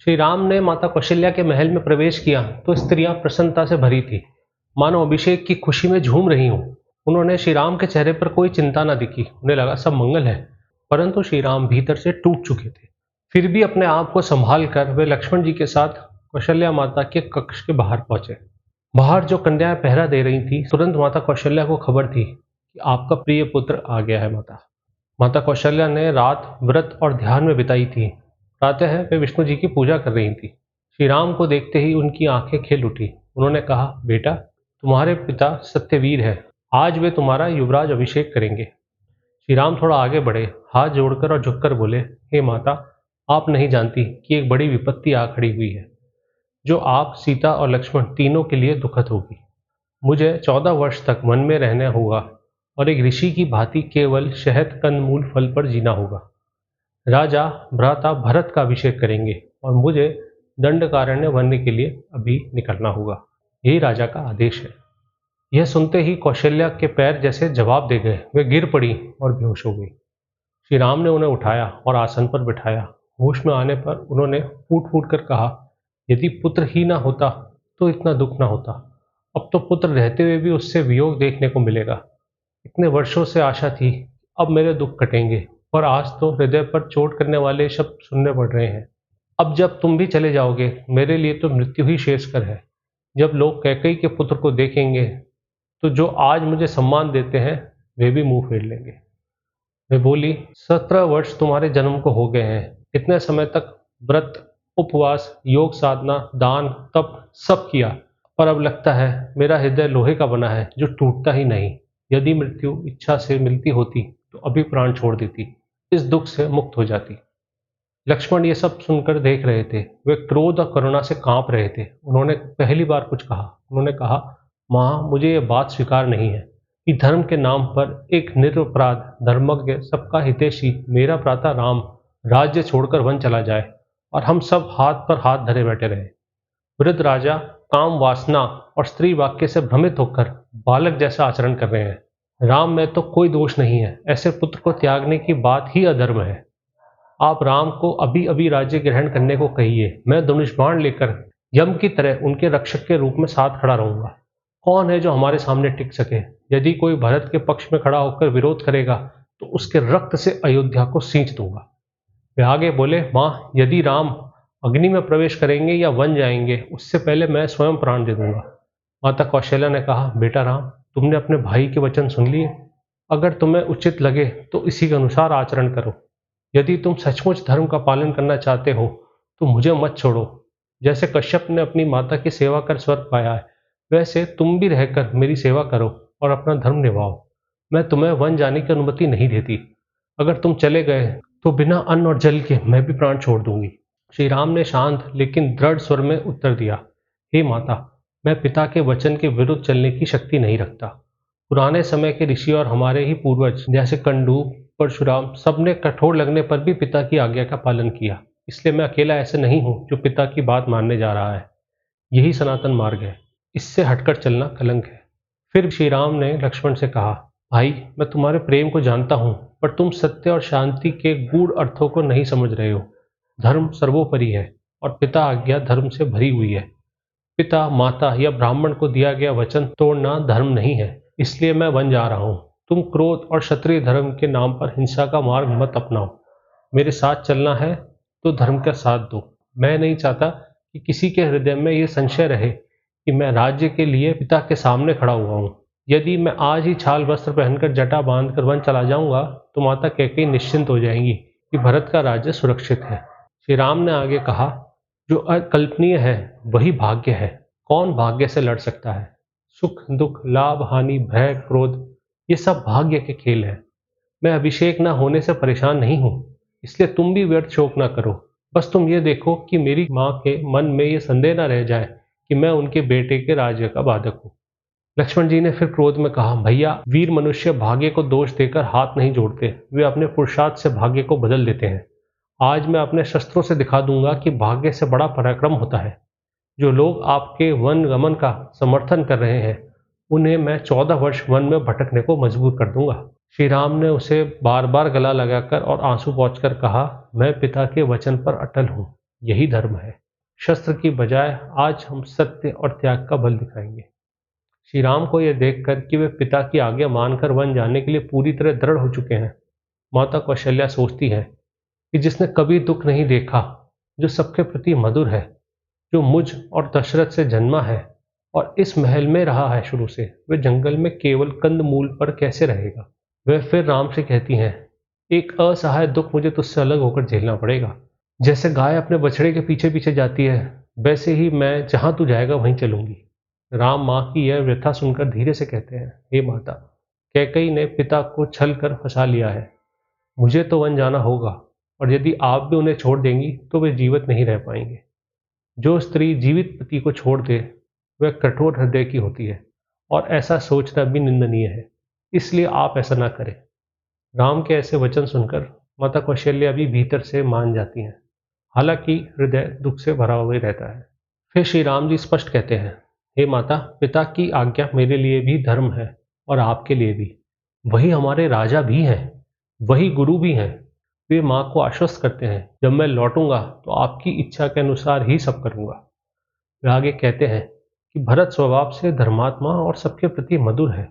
श्री राम ने माता कौशल्या के महल में प्रवेश किया तो स्त्रियां प्रसन्नता से भरी थी, मानो अभिषेक की खुशी में झूम रही हों। उन्होंने श्री राम के चेहरे पर कोई चिंता न दिखी, उन्हें लगा सब मंगल है। परंतु श्री राम भीतर से टूट चुके थे। फिर भी अपने आप को संभाल कर वे लक्ष्मण जी के साथ कौशल्या माता के कक्ष के बाहर पहुंचे। बाहर जो कन्याएं पहरा दे रही थी, तुरंत माता कौशल्या को खबर थी कि आपका प्रिय पुत्र आ गया है। माता माता कौशल्या ने रात व्रत और ध्यान में बिताई थी। प्रातः वे विष्णु जी की पूजा कर रही थी। श्री राम को देखते ही उनकी आंखें खिल उठी। उन्होंने कहा, बेटा, तुम्हारे पिता सत्यवीर है, आज वे तुम्हारा युवराज अभिषेक करेंगे। श्री राम थोड़ा आगे बढ़े, हाथ जोड़कर और झुककर बोले, हे माता, आप नहीं जानती कि एक बड़ी विपत्ति आ खड़ी हुई है, जो आप, सीता और लक्ष्मण तीनों के लिए दुखद होगी। मुझे 14 वर्ष तक वन में रहना होगा और एक ऋषि की भांति केवल शहद कंदमूल फल पर जीना होगा। राजा भ्राता भरत का अभिषेक करेंगे और मुझे दंडकारण्य बनने के लिए अभी निकलना होगा। यही राजा का आदेश है। यह सुनते ही कौशल्या के पैर जैसे जवाब दे गए। वे गिर पड़ी और बेहोश हो गई। श्री राम ने उन्हें उठाया और आसन पर बिठाया। होश में आने पर उन्होंने फूट फूट कर कहा, यदि पुत्र ही ना होता तो इतना दुख ना होता। अब तो पुत्र रहते हुए भी उससे वियोग देखने को मिलेगा। इतने वर्षों से आशा थी, अब मेरे दुख कटेंगे, और आज तो हृदय पर चोट करने वाले शब्द सुनने पड़ रहे हैं। अब जब तुम भी चले जाओगे, मेरे लिए तो मृत्यु ही शेषकर है। जब लोग कैकेयी के पुत्र को देखेंगे तो जो आज मुझे सम्मान देते हैं वे भी मुंह फेर लेंगे। वे बोली, 17 वर्ष तुम्हारे जन्म को हो गए हैं। इतने समय तक व्रत, उपवास, योग साधना, दान, तप सब किया, पर अब लगता है मेरा हृदय लोहे का बना है जो टूटता ही नहीं। यदि मृत्यु इच्छा से मिलती होती तो अभी प्राण छोड़ देती, इस दुख से मुक्त हो जाती। लक्ष्मण ये सब सुनकर देख रहे थे। वे क्रोध और करुणा से कांप रहे थे। उन्होंने पहली बार कुछ कहा। उन्होंने कहा, मां, मुझे ये बात स्वीकार नहीं है कि धर्म के नाम पर एक निरपराध धर्मज्ञ, सबका हितैषी मेरा भ्राता राम राज्य छोड़कर वन चला जाए और हम सब हाथ पर हाथ धरे बैठे रहे। वृद्ध राजा काम वासना और स्त्री वाक्य से भ्रमित होकर बालक जैसा आचरण कर रहे हैं। राम में तो कोई दोष नहीं है, ऐसे पुत्र को त्यागने की बात ही अधर्म है। आप राम को अभी अभी राज्य ग्रहण करने को कहिए। मैं धनुष बाण लेकर यम की तरह उनके रक्षक के रूप में साथ खड़ा रहूंगा। कौन है जो हमारे सामने टिक सके? यदि कोई भरत के पक्ष में खड़ा होकर विरोध करेगा तो उसके रक्त से अयोध्या को सींच दूंगा। वे आगे बोले, मां, यदि राम अग्नि में प्रवेश करेंगे या वन जाएंगे, उससे पहले मैं स्वयं प्राण दे दूंगा। माता कौशल्या ने कहा, बेटा राम, तुमने अपने भाई के वचन सुन लिए। अगर तुम्हें उचित लगे तो इसी के अनुसार आचरण करो। यदि तुम सचमुच धर्म का पालन करना चाहते हो तो मुझे मत छोड़ो। जैसे कश्यप ने अपनी माता की सेवा कर स्वर्ग पाया है, वैसे तुम भी रहकर मेरी सेवा करो और अपना धर्म निभाओ। मैं तुम्हें वन जाने की अनुमति नहीं देती। अगर तुम चले गए तो बिना अन्न और जल के मैं भी प्राण छोड़ दूंगी। श्री राम ने शांत लेकिन दृढ़ स्वर में उत्तर दिया, हे माता, मैं पिता के वचन के विरुद्ध चलने की शक्ति नहीं रखता। पुराने समय के ऋषि और हमारे ही पूर्वज जैसे कंडू, परशुराम, सबने कठोर लगने पर भी पिता की आज्ञा का पालन किया। इसलिए मैं अकेला ऐसे नहीं हूं जो पिता की बात मानने जा रहा है। यही सनातन मार्ग है, इससे हटकर चलना कलंक है। फिर श्री राम ने लक्ष्मण से कहा, भाई, मैं तुम्हारे प्रेम को जानता हूं, पर तुम सत्य और शांति के गूढ़ अर्थों को नहीं समझ रहे हो। धर्म सर्वोपरि है और पिता आज्ञा धर्म से भरी हुई है। पिता, माता या ब्राह्मण को दिया गया वचन तोड़ना धर्म नहीं है। इसलिए मैं वन जा रहा हूं। तुम क्रोध और क्षत्रिय धर्म के नाम पर हिंसा का मार्ग मत अपनाओ। मेरे साथ चलना है तो धर्म का साथ दो। मैं नहीं चाहता कि किसी के हृदय में यह संशय रहे कि मैं राज्य के लिए पिता के सामने खड़ा हुआ हूँ। यदि मैं आज ही छाल वस्त्र पहनकर जटा बांधकर वन चला जाऊंगा तो माता कैकेयी निश्चिंत हो जाएंगी कि भरत का राज्य सुरक्षित है। श्री राम ने आगे कहा, जो अकल्पनीय है वही भाग्य है। कौन भाग्य से लड़ सकता है? सुख दुख, लाभ हानि, भय, क्रोध, ये सब भाग्य के खेल हैं। मैं अभिषेक न होने से परेशान नहीं हूं, इसलिए तुम भी व्यर्थ शोक न करो। बस तुम ये देखो कि मेरी माँ के मन में ये संदेह न रह जाए कि मैं उनके बेटे के राज्य का बाधक हूँ। लक्ष्मण जी ने फिर क्रोध में कहा, भैया, वीर मनुष्य भाग्य को दोष देकर हाथ नहीं जोड़ते, वे अपने पुरुषार्थ से भाग्य को बदल देते हैं। आज मैं अपने शस्त्रों से दिखा दूंगा कि भाग्य से बड़ा पराक्रम होता है। जो लोग आपके वन गमन का समर्थन कर रहे हैं, उन्हें मैं 14 वर्ष वन में भटकने को मजबूर कर दूंगा। श्री राम ने उसे बार बार गला लगाकर और आंसू पोंछकर कहा, मैं पिता के वचन पर अटल हूँ। यही धर्म है। शस्त्र की बजाय आज हम सत्य और त्याग का बल दिखाएंगे। श्री राम को यह देखकर कि वे पिता की आज्ञा मानकर वन जाने के लिए पूरी तरह दृढ़ हो चुके हैं, माता कौशल्या सोचती है कि जिसने कभी दुख नहीं देखा, जो सबके प्रति मधुर है, जो मुझ और दशरथ से जन्मा है और इस महल में रहा है शुरू से, वह जंगल में केवल कंद मूल पर कैसे रहेगा। वह फिर राम से कहती हैं, एक असहाय दुख मुझे तुझसे अलग होकर झेलना पड़ेगा। जैसे गाय अपने बछड़े के पीछे पीछे जाती है, वैसे ही मैं जहां तू जाएगा वहीं चलूंगी। राम माँ की यह व्यथा सुनकर धीरे से कहते हैं, हे माता, कैकेयी ने पिता को छल कर फंसा लिया है। मुझे तो वन जाना होगा, और यदि आप भी उन्हें छोड़ देंगी तो वे जीवित नहीं रह पाएंगे। जो स्त्री जीवित पति को छोड़ दे वह कठोर हृदय की होती है, और ऐसा सोचना भी निंदनीय है। इसलिए आप ऐसा ना करें। राम के ऐसे वचन सुनकर माता कौशल्या भी भीतर से मान जाती हैं, हालांकि हृदय दुख से भरा हुआ ही रहता है। फिर श्री राम जी स्पष्ट कहते हैं, हे माता, पिता की आज्ञा मेरे लिए भी धर्म है और आपके लिए भी। वही हमारे राजा भी हैं, वही गुरु भी हैं। वे माँ को आश्वस्त करते हैं, जब मैं लौटूंगा तो आपकी इच्छा के अनुसार ही सब करूंगा। वे आगे कहते हैं कि भरत स्वभाव से धर्मात्मा और सबके प्रति मधुर है।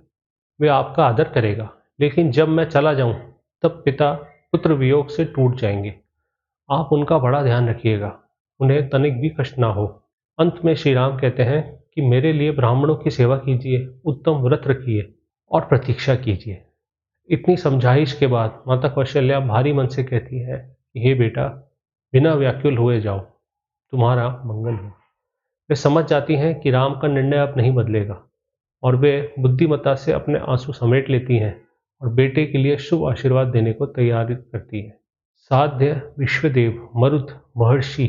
वे आपका आदर करेगा, लेकिन जब मैं चला जाऊं तब पिता पुत्र वियोग से टूट जाएंगे। आप उनका बड़ा ध्यान रखिएगा, उन्हें तनिक भी कष्ट ना हो। अंत में श्री राम कहते हैं कि मेरे लिए ब्राह्मणों की सेवा कीजिए, उत्तम व्रत रखिए और प्रतीक्षा कीजिए। इतनी समझाइश के बाद माता कौशल्या भारी मन से कहती है कि हे बेटा, बिना व्याकुल हुए जाओ, तुम्हारा मंगल हो। वे समझ जाती हैं कि राम का निर्णय अब नहीं बदलेगा, और वे बुद्धिमत्ता से अपने आंसू समेट लेती हैं और बेटे के लिए शुभ आशीर्वाद देने को तैयारी करती है। साध्य, विश्वदेव, मरुत, महर्षि,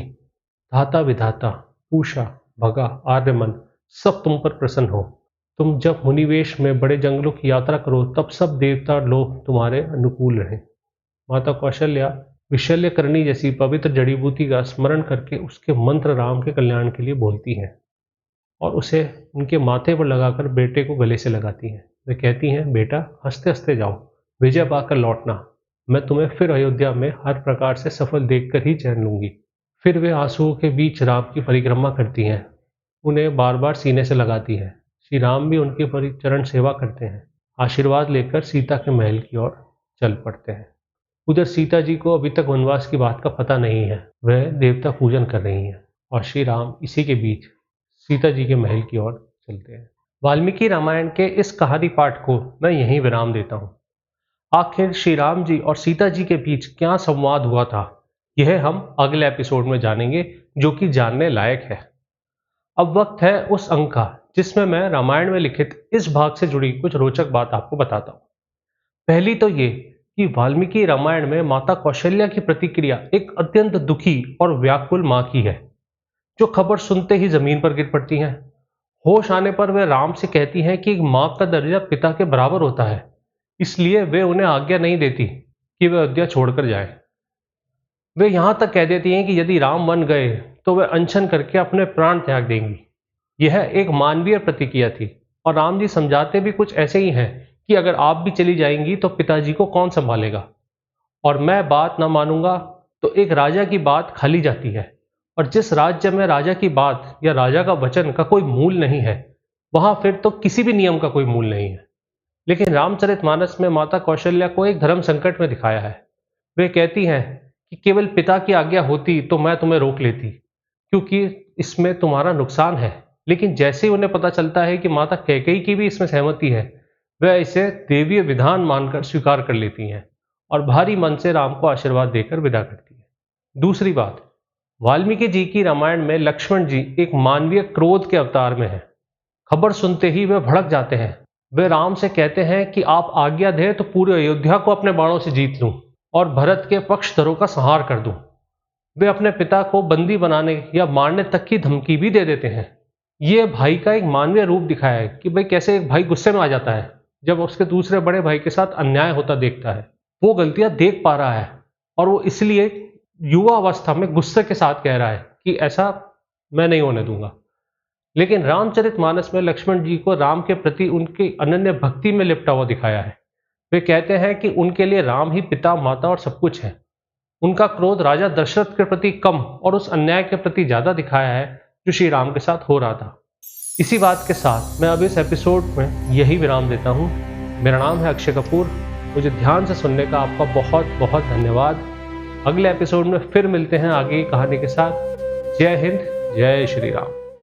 धाता विधाता, पूषा, भगा, आर्यमन, सब तुम पर प्रसन्न हो। तुम जब मुनिवेश में बड़े जंगलों की यात्रा करो तब सब देवता लोग तुम्हारे अनुकूल रहें। माता कौशल्या विशल्यकरणी जैसी पवित्र जड़ी बूटी का स्मरण करके उसके मंत्र राम के कल्याण के लिए बोलती हैं और उसे उनके माथे पर लगाकर बेटे को गले से लगाती हैं। वे कहती हैं, बेटा, हंसते हंसते जाओ, विजय पाकर लौटना। मैं तुम्हें फिर अयोध्या में हर प्रकार से सफल देखकर ही चैन लूंगी। फिर वे आंसुओं के बीच राम की परिक्रमा करती हैं, उन्हें बार बार सीने से लगाती हैं। श्री राम भी उनकी परिचरण सेवा करते हैं, आशीर्वाद लेकर सीता के महल की ओर चल पड़ते हैं। उधर सीता जी को अभी तक वनवास की बात का पता नहीं है, वह देवता पूजन कर रही हैं और श्री राम इसी के बीच सीता जी के महल की ओर चलते हैं। वाल्मीकि रामायण के इस कहानी पाठ को मैं यहीं विराम देता हूँ। आखिर श्री राम जी और सीता जी के बीच क्या संवाद हुआ था, यह हम अगले एपिसोड में जानेंगे, जो कि जानने लायक है। अब वक्त है उस अंक का जिसमें मैं रामायण में लिखित इस भाग से जुड़ी कुछ रोचक बात आपको बताता हूँ। पहली तो ये कि वाल्मीकि रामायण में माता कौशल्या की प्रतिक्रिया एक अत्यंत दुखी और व्याकुल माँ की है, जो खबर सुनते ही जमीन पर गिर पड़ती हैं। होश आने पर वे राम से कहती हैं कि माँ का दर्जा पिता के बराबर होता है, इसलिए वे उन्हें आज्ञा नहीं देती कि वे अयोध्या छोड़कर जाएं। वे यहां तक कह देती हैं कि यदि राम मान गए तो वे अनशन करके अपने प्राण त्याग देंगी। यह एक मानवीय प्रतिक्रिया थी, और राम जी समझाते भी कुछ ऐसे ही हैं कि अगर आप भी चली जाएंगी तो पिताजी को कौन संभालेगा, और मैं बात ना मानूंगा तो एक राजा की बात खाली जाती है, और जिस राज्य में राजा की बात या राजा का वचन का कोई मूल नहीं है, वहां फिर तो किसी भी नियम का कोई मूल नहीं है। लेकिन रामचरितमानस में माता कौशल्या को एक धर्म संकट में दिखाया है। वे कहती हैं कि केवल पिता की आज्ञा होती तो मैं तुम्हें रोक लेती, क्योंकि इसमें तुम्हारा नुकसान है। लेकिन जैसे ही उन्हें पता चलता है कि माता कैकेयी की भी इसमें सहमति है, वह इसे देवीय विधान मानकर स्वीकार कर लेती हैं और भारी मन से राम को आशीर्वाद देकर विदा करती है। दूसरी बात, वाल्मीकि जी की रामायण में लक्ष्मण जी एक मानवीय क्रोध के अवतार में है। खबर सुनते ही वे भड़क जाते हैं। वे राम से कहते हैं कि आप आज्ञा दें तो पूरे अयोध्या को अपने बाणों से जीत लूं और भरत के पक्षधरों का संहार कर दूं। वे अपने पिता को बंदी बनाने या मारने तक की धमकी भी दे देते हैं। ये भाई का एक मानवीय रूप दिखाया है कि भाई कैसे एक भाई गुस्से में आ जाता है जब उसके दूसरे बड़े भाई के साथ अन्याय होता देखता है। वो गलतियां देख पा रहा है और वो इसलिए युवा अवस्था में गुस्से के साथ कह रहा है कि ऐसा मैं नहीं होने दूंगा। लेकिन रामचरितमानस में लक्ष्मण जी को राम के प्रति उनकी अनन्य भक्ति में लिपटा हुआ दिखाया है। वे कहते हैं कि उनके लिए राम ही पिता, माता और सब कुछ है। उनका क्रोध राजा दशरथ के प्रति कम और उस अन्याय के प्रति ज़्यादा दिखाया है जो श्री राम के साथ हो रहा था। इसी बात के साथ मैं अब इस एपिसोड में यही विराम देता हूँ। मेरा नाम है अक्षय कपूर। मुझे ध्यान से सुनने का आपका बहुत बहुत धन्यवाद। अगले एपिसोड में फिर मिलते हैं आगे की कहानी के साथ। जय हिंद, जय श्री राम।